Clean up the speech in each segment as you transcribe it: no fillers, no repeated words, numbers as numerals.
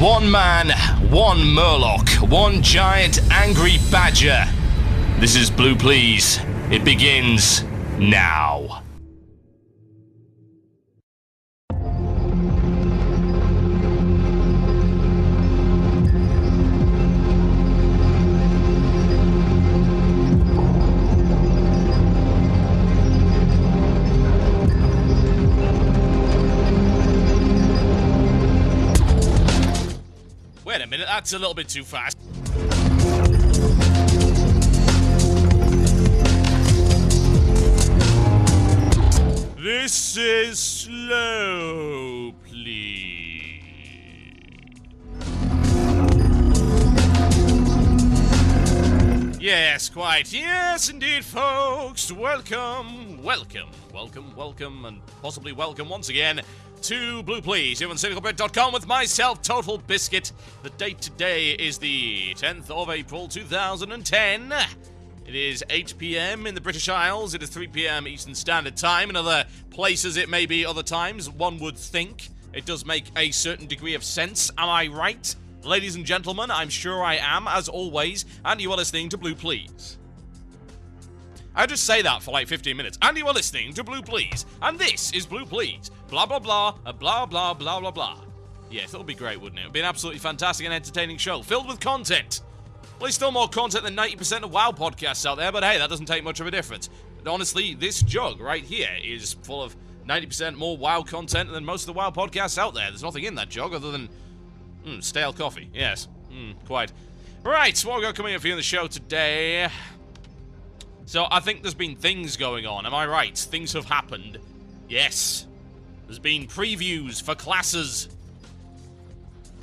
One man, one Murloc, one giant angry badger. This is Blue Please. It begins now. Wait a minute, that's a little bit too fast. This is slow, please. Yes, quite. Yes, indeed, folks. Welcome, and possibly welcome once again to Blue Please, here on CynicalBrit.com with myself, Total Biscuit. The date today is the 10th of April, 2010. It is 8 p.m. in the British Isles. It is 3 p.m. Eastern Standard Time. In other places, it may be other times. One would think it does make a certain degree of sense. Am I right? Ladies and gentlemen, I'm sure I am, as always, and you are listening to Blue Please. I just say that for like 15 minutes. And you are listening to Blue Please. And this is Blue Please. Blah, blah, blah, blah, blah, blah, blah, blah. Yes, that would be great, wouldn't it? It would be an absolutely fantastic and entertaining show, filled with content. Well, there's still more content than 90% of WoW podcasts out there, but hey, that doesn't take much of a difference. But honestly, this jug right here is full of 90% more WoW content than most of the WoW podcasts out there. There's nothing in that jug other than stale coffee. Yes, quite. Right, so what we've got coming up for you on the show today. So, I think there's been things going on, am I right? Things have happened. Yes. There's been previews for classes.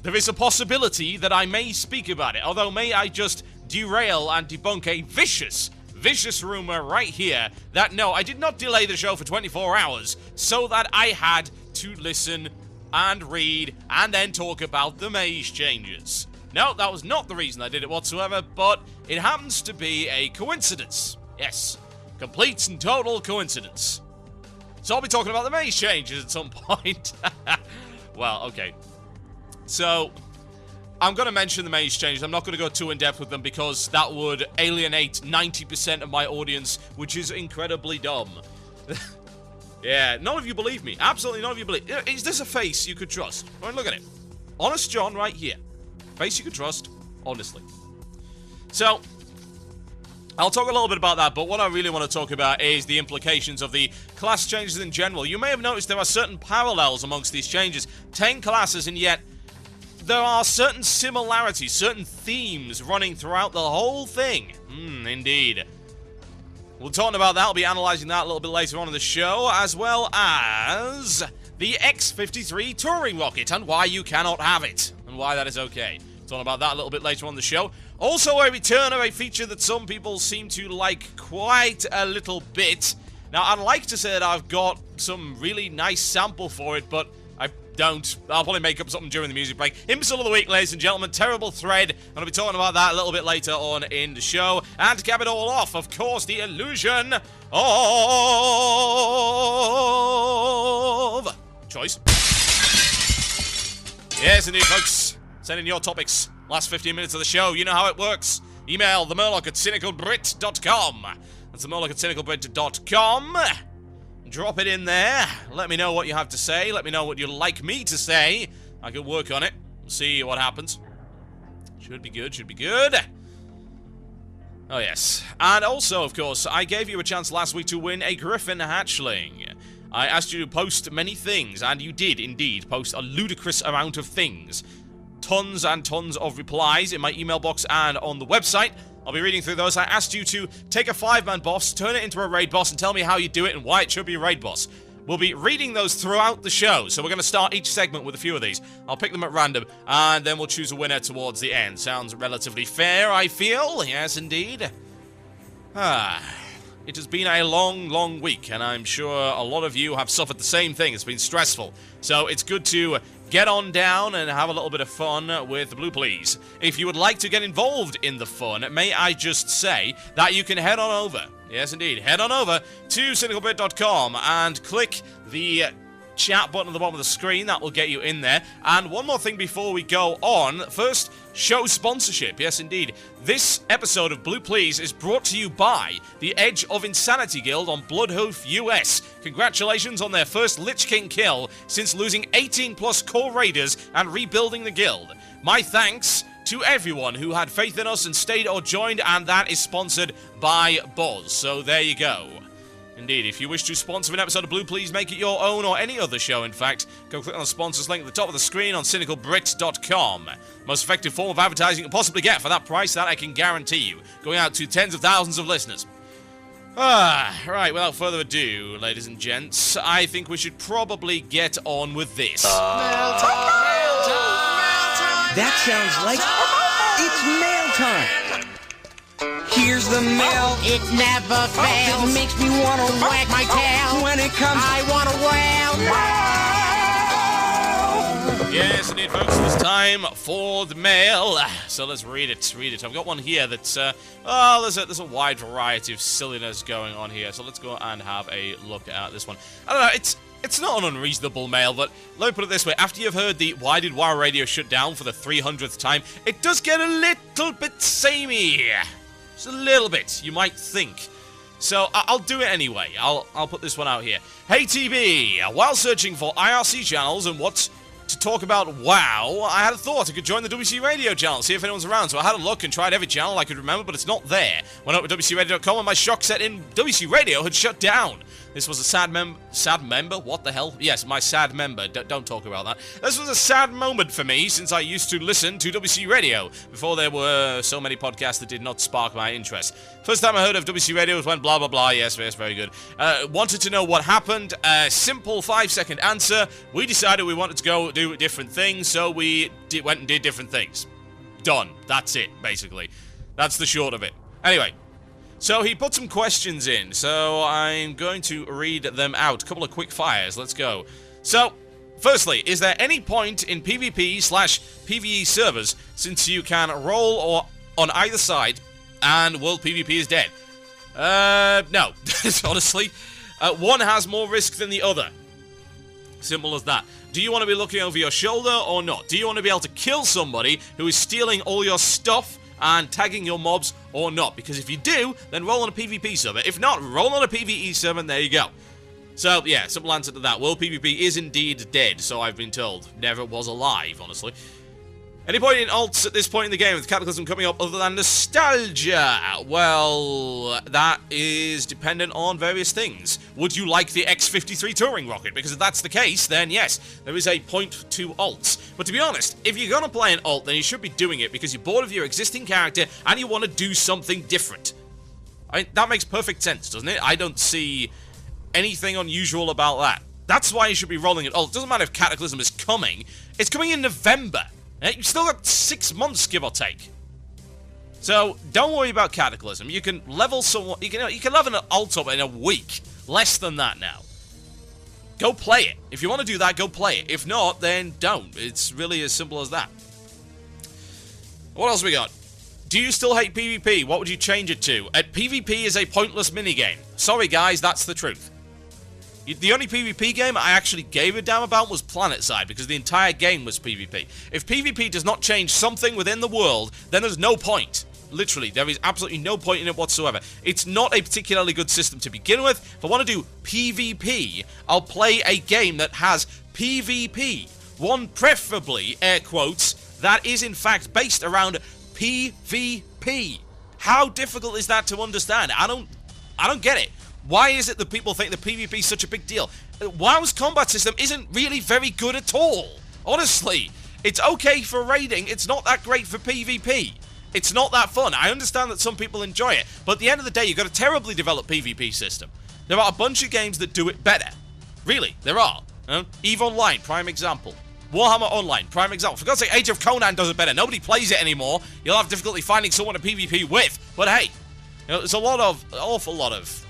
There is a possibility that I may speak about it, although may I just derail and debunk a vicious rumor right here that no, I did not delay the show for 24 hours so that I had to listen and read and then talk about the mage changes. No, that was not the reason I did it whatsoever, but it happens to be a coincidence. Yes, complete and total coincidence. So I'll be talking about the mage changes at some point. Well, okay. So, I'm going to mention the mage changes. I'm not going to go too in-depth with them because that would alienate 90% of my audience, which is incredibly dumb. Yeah, none of you believe me. Absolutely none of you believe. Is this a face you could trust? I mean, look at it. Honest John right here. Face you could trust, honestly. So, I'll talk a little bit about that, but what I really want to talk about is the implications of the class changes in general. You may have noticed there are certain parallels amongst these changes. 10 classes, and yet there are certain similarities, certain themes running throughout the whole thing. Indeed. We'll talk about that. I'll be analysing that a little bit later on in the show, as well as the X-53 touring rocket and why you cannot have it, and why that is okay. Talk about that a little bit later on in the show. Also, a return of a feature that some people seem to like quite a little bit. Now, I'd like to say that I've got some really nice sample for it, but I don't. I'll probably make up something during the music break. Imbecile of the week, ladies and gentlemen. Terrible thread. I'll be talking about that a little bit later on in the show. And to cap it all off, of course, the illusion of choice. Yes, indeed, folks. Send in your topics. Last 15 minutes of the show, you know how it works. Email themurloc@cynicalbrit.com. That's themurloc@cynicalbrit.com. Drop it in there. Let me know what you have to say. Let me know what you'd like me to say. I can work on it. We'll see what happens. Should be good, should be good. Oh, yes. And also, of course, I gave you a chance last week to win a Griffin hatchling. I asked you to post many things, and you did, indeed, post a ludicrous amount of things. Tons and tons of replies in my email box and on the website. I'll be reading through those. I asked you to take a 5-man boss, turn it into a raid boss, and tell me how you do it and why it should be a raid boss. We'll be reading those throughout the show, so we're going to start each segment with a few of these. I'll pick them at random, and then we'll choose a winner towards the end. Sounds relatively fair, I feel. Yes, indeed. It has been a long, long week, and I'm sure a lot of you have suffered the same thing. It's been stressful. So it's good to get on down and have a little bit of fun with Blue Please. If you would like to get involved in the fun, may I just say that you can head on over, yes indeed, head on over to cynicalbrit.com and click the chat button at the bottom of the screen. That will get you in there. And one more thing before we go on. First, show sponsorship. Yes, indeed. This episode of Blue Please is brought to you by the Edge of Insanity Guild on Bloodhoof US. Congratulations on their first Lich King kill since losing 18+ core raiders and rebuilding the guild. My thanks to everyone who had faith in us and stayed or joined, and that is sponsored by Boz. So there you go. Indeed, if you wish to sponsor an episode of Blue, please make it your own, or any other show, in fact. Go click on the sponsors link at the top of the screen on cynicalbrit.com. Most effective form of advertising you can possibly get for that price, that I can guarantee you. Going out to tens of thousands of listeners. Right, without further ado, ladies and gents, I think we should probably get on with this. That sounds like it's mail time. Here's the mail. It never fails. It makes me want to wag my tail. When it comes, I want to wail. Yes, indeed, folks, it's time for the mail. So let's read it. I've got one here that's, there's a wide variety of silliness going on here. So let's go and have a look at this one. I don't know, it's not an unreasonable mail, but let me put it this way. After you've heard the Why Did WoW Radio shut down for the 300th time, it does get a little bit samey. Just a little bit, you might think. So I'll do it anyway. I'll put this one out here. Hey TB, while searching for IRC channels and what to talk about WoW, I had a thought I could join the WC Radio channel, see if anyone's around. So I had a look and tried every channel I could remember, but it's not there. Went up to WCRadio.com and my shock set in WC Radio had shut down. This was a sad member? What the hell? Yes, my sad member. Don't talk about that. This was a sad moment for me, since I used to listen to WC Radio before there were so many podcasts that did not spark my interest. First time I heard of WC Radio was when blah blah blah. Yes, very good. Wanted to know what happened. Simple 5-second answer. We decided we wanted to go do different things, so we went and did different things. Done. That's it, basically. That's the short of it. Anyway. So he put some questions in, so I'm going to read them out. A couple of quick fires, let's go. So, firstly, is there any point in PvP/PvE servers, since you can roll or on either side, and world PvP is dead? No, honestly. One has more risk than the other. Simple as that. Do you want to be looking over your shoulder or not? Do you want to be able to kill somebody who is stealing all your stuff and tagging your mobs or not? Because if you do, then roll on a PvP server. If not, roll on a PvE server and there you go. So, yeah, simple answer to that. World PvP is indeed dead, so I've been told. Never was alive, honestly. Any point in alts at this point in the game with Cataclysm coming up other than nostalgia? Well, that is dependent on various things. Would you like the X-53 touring rocket? Because if that's the case, then yes, there is a point to alts. But to be honest, if you're going to play an alt, then you should be doing it because you're bored of your existing character and you want to do something different. I mean, that makes perfect sense, doesn't it? I don't see anything unusual about that. That's why you should be rolling it alt. It doesn't matter if Cataclysm is coming. It's coming in November. You've still got 6 months, give or take. So, don't worry about Cataclysm. You can level someone... You can level an alt up in a week. Less than that now. Go play it. If you want to do that, go play it. If not, then don't. It's really as simple as that. What else we got? Do you still hate PvP? What would you change it to? PvP is a pointless minigame. Sorry, guys, that's the truth. The only PvP game I actually gave a damn about was PlanetSide, because the entire game was PvP. If PvP does not change something within the world, then there's no point. Literally, there is absolutely no point in it whatsoever. It's not a particularly good system to begin with. If I want to do PvP, I'll play a game that has PvP. One preferably, air quotes, that is in fact based around PvP. How difficult is that to understand? I don't get it. Why is it that people think that PvP is such a big deal? WoW's combat system isn't really very good at all. Honestly, it's okay for raiding. It's not that great for PvP. It's not that fun. I understand that some people enjoy it, but at the end of the day, you've got a terribly developed PvP system. There are a bunch of games that do it better. Really, there are. EVE Online, prime example. Warhammer Online, prime example. For God's sake, Age of Conan does it better. Nobody plays it anymore. You'll have difficulty finding someone to PvP with. But hey, there's an awful lot of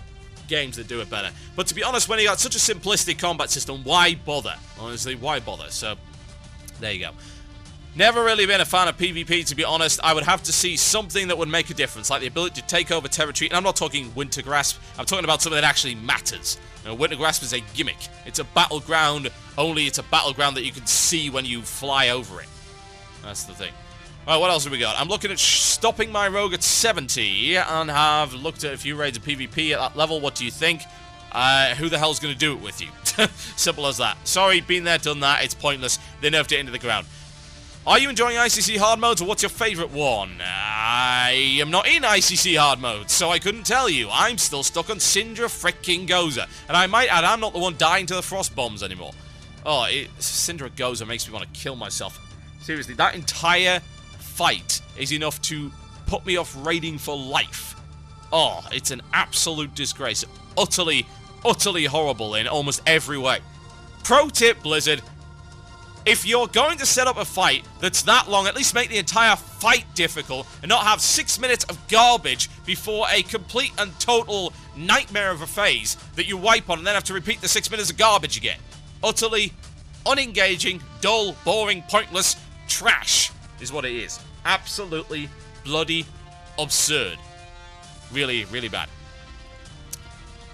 games that do it better. But to be honest, when you got such a simplistic combat system, why bother? Honestly, why bother? So, there you go. Never really been a fan of PvP, to be honest. I would have to see something that would make a difference, like the ability to take over territory. And I'm not talking Winter Grasp. I'm talking about something that actually matters. You know, Winter Grasp is a gimmick. It's a battleground, only it's a battleground that you can see when you fly over it. That's the thing. Alright, what else have we got? I'm looking at stopping my rogue at 70 and have looked at a few raids of PvP at that level. What do you think? Who the hell's going to do it with you? Simple as that. Sorry, been there, done that. It's pointless. They nerfed it into the ground. Are you enjoying ICC hard modes, or what's your favourite one? I am not in ICC hard mode, so I couldn't tell you. I'm still stuck on Syndra fricking Goza. And I might add, I'm not the one dying to the frost bombs anymore. Oh, Syndra Goza makes me want to kill myself. Seriously, that entire fight is enough to put me off raiding for life. Oh, it's an absolute disgrace. Utterly, utterly horrible in almost every way. Pro tip, Blizzard. If you're going to set up a fight that's that long, at least make the entire fight difficult and not have 6 minutes of garbage before a complete and total nightmare of a phase that you wipe on and then have to repeat the 6 minutes of garbage again. Utterly unengaging, dull, boring, pointless trash is what it is. Absolutely bloody absurd. Really, really bad.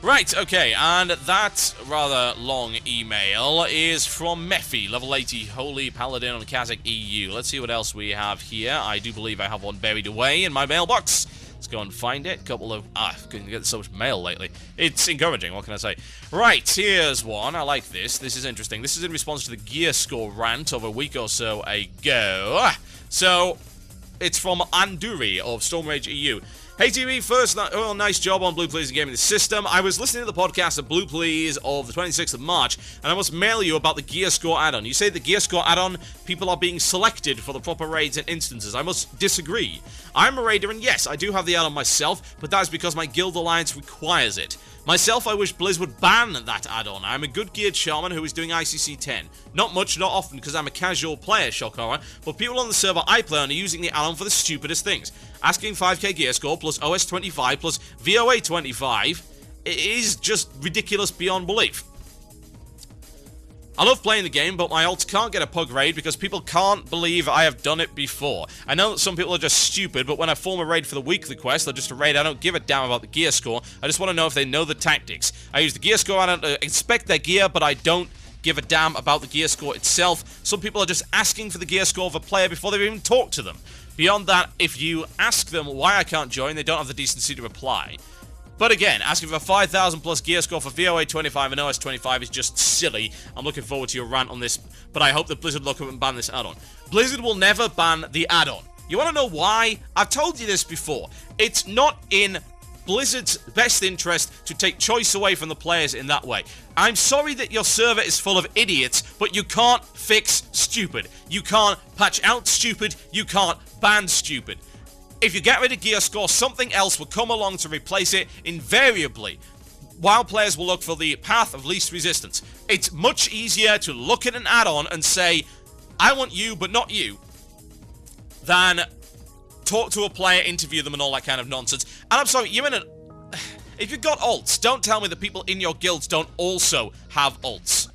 Right, okay, and that rather long email is from Mephi, level 80, Holy Paladin on Kazakh EU. Let's see what else we have here. I do believe I have one buried away in my mailbox. Let's go and find it. Couple of... I've been getting so much mail lately. It's encouraging, what can I say? Right, here's one. I like this. This is interesting. This is in response to the gear score rant of a week or so ago. So, it's from Anduri of Stormrage EU. Hey TV, first, nice job on Blue Please and Gaming the System. I was listening to the podcast of Blue Please of the 26th of March, and I must mail you about the Gear Score add-on. You say the Gear Score add-on, people are being selected for the proper raids and instances. I must disagree. I'm a raider, and yes, I do have the add-on myself, but that is because my guild alliance requires it. Myself, I wish Blizz would ban that add-on. I'm a good geared shaman who is doing ICC 10. Not much, not often, because I'm a casual player, shock horror, but people on the server I play on are using the add-on for the stupidest things. Asking 5k gear score plus OS 25 plus VOA 25 is just ridiculous beyond belief. I love playing the game, but my alts can't get a pug raid because people can't believe I have done it before. I know that some people are just stupid, but when I form a raid for the weekly quest, or just a raid, I don't give a damn about the gear score. I just want to know if they know the tactics. I use the gear score, I don't inspect their gear, but I don't give a damn about the gear score itself. Some people are just asking for the gear score of a player before they've even talked to them. Beyond that, if you ask them why I can't join, they don't have the decency to reply. But again, asking for 5,000 plus gear score for VOA 25 and OS 25 is just silly. I'm looking forward to your rant on this, but I hope that Blizzard look up and ban this add-on. Blizzard will never ban the add-on. You want to know why? I've told you this before. It's not in Blizzard's best interest to take choice away from the players in that way. I'm sorry that your server is full of idiots, but you can't fix stupid. You can't patch out stupid. You can't ban stupid. If you get rid of gear score, something else will come along to replace it invariably. While players will look for the path of least resistance. It's much easier to look at an add-on and say, I want you, but not you, than talk to a player, interview them, and all that kind of nonsense. And I'm sorry, you're in an... If you've got alts, don't tell me that people in your guilds don't also have alts.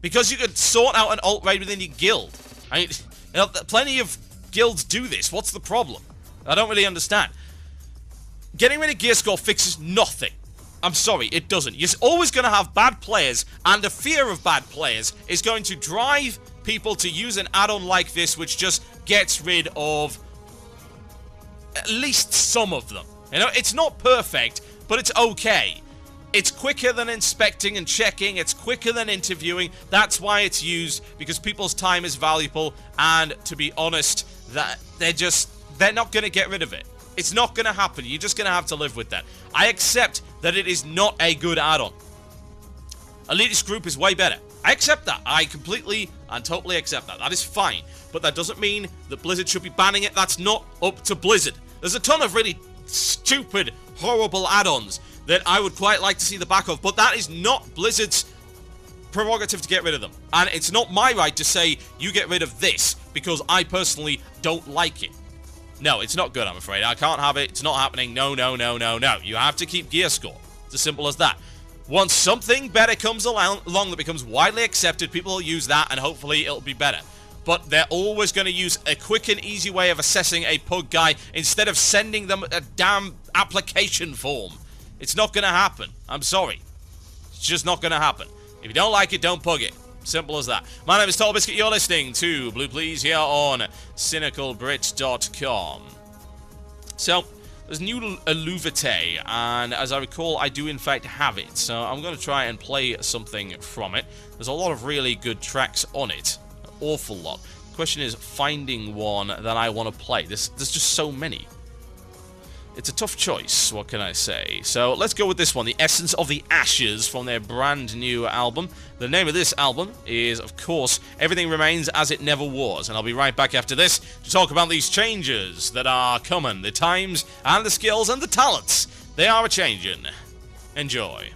Because you could sort out an alt raid within your guild. I mean, you know, plenty of guilds do this. What's the problem? I don't really understand. Getting rid of gear score fixes nothing. I'm sorry, it doesn't. You're always going to have bad players, and the fear of bad players is going to drive people to use an add-on like this, which just gets rid of at least some of them. You know, it's not perfect, but it's okay. It's quicker than inspecting and checking. It's quicker than interviewing. That's why it's used, because people's time is valuable, and to be honest, that they're not going to get rid of it. It's not going to happen. You're just going to have to live with that. I accept that it is not a good add-on. Elitist group is way better. I accept that. I completely and totally accept that. That is fine. But that doesn't mean that Blizzard should be banning it. That's not up to Blizzard. There's a ton of really stupid, horrible add-ons that I would quite like to see the back of. But that is not Blizzard's prerogative to get rid of them. And it's not my right to say, you get rid of this, because I personally don't like it. No, it's not good, I'm afraid. I can't have it. It's not happening. No, no, no, no, no. You have to keep gear score. It's as simple as that. Once something better comes along that becomes widely accepted, people will use that, and hopefully it'll be better. but they're always going to use a quick and easy way of assessing a pug guy instead of sending them a damn application form. It's not going to happen. I'm sorry. It's just not going to happen. If you don't like it, don't pug it. Simple as that. My name is Total Biscuit. You're listening to Blue Please here on cynicalbrit.com. So, there's new Aluvite, and as I recall, I do in fact have it. So I'm going to try and play something from it. There's a lot of really good tracks on it. An awful lot. The question is finding one that I want to play. There's just so many. It's a tough choice, what can I say? So let's go with this one, The Essence of the Ashes, from their brand new album. The name of this album is, of course, Everything Remains As It Never Was. And I'll be right back after this to talk about these changes that are coming. The times and the skills and the talents, they are a-changing. Enjoy.